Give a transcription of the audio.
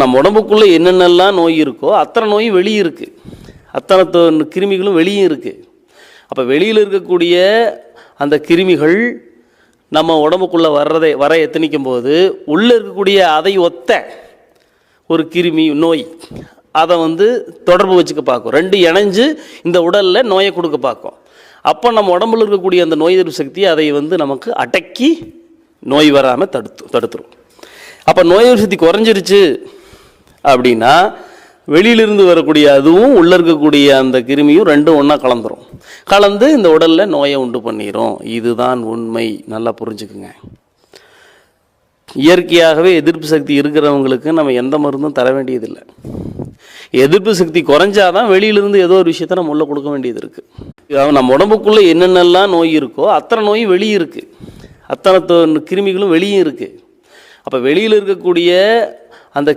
நம்ம உடம்புக்குள்ளே என்னென்னலாம் நோய் இருக்கோ அத்தனை நோயும் வெளியே இருக்குது, அத்தனை கிருமிகளும் வெளியே இருக்குது. அப்போ வெளியில் இருக்கக்கூடிய அந்த கிருமிகள் நம்ம உடம்புக்குள்ளே வர எத்தனிக்கும் போது உள்ளே இருக்கக்கூடிய அதை ஒத்த ஒரு கிருமி நோய் அதை தொடர்பு வச்சுக்க பார்க்கும். ரெண்டு இணைஞ்சு இந்த உடலில் நோயை கொடுக்க பார்க்கும். அப்போ நம்ம உடம்புல இருக்கக்கூடிய அந்த நோய் எதிர்ப்பு சக்தி அதை நமக்கு அடக்கி நோய் வராமல் தடுத்துரும். அப்போ நோய் எதிர்ப்பு சக்தி குறைஞ்சிருச்சு அப்படின்னா வெளியிலிருந்து வரக்கூடிய அதுவும் உள்ளே இருக்கக்கூடிய அந்த கிருமியும் ரெண்டும் ஒன்றா கலந்து இந்த உடலில் நோயை உண்டு பண்ணிடும். இதுதான் உண்மை, நல்லா புரிஞ்சுக்குங்க. இயற்கையாகவே எதிர்ப்பு சக்தி இருக்கிறவங்களுக்கு நம்ம எந்த மருந்தும் தர வேண்டியதில்லை. எதிர்ப்பு சக்தி குறைஞ்சாதான் வெளியிலிருந்து ஏதோ ஒரு விஷயத்த நம்ம உள்ளே கொடுக்க வேண்டியது இருக்குது. நம்ம உடம்புக்குள்ளே என்னென்னலாம் நோய் இருக்கோ அத்தனை நோயும் வெளியே இருக்குது, அத்தனை கிருமிகளும் வெளியே இருக்குது. அப்போ வெளியில் இருக்கக்கூடிய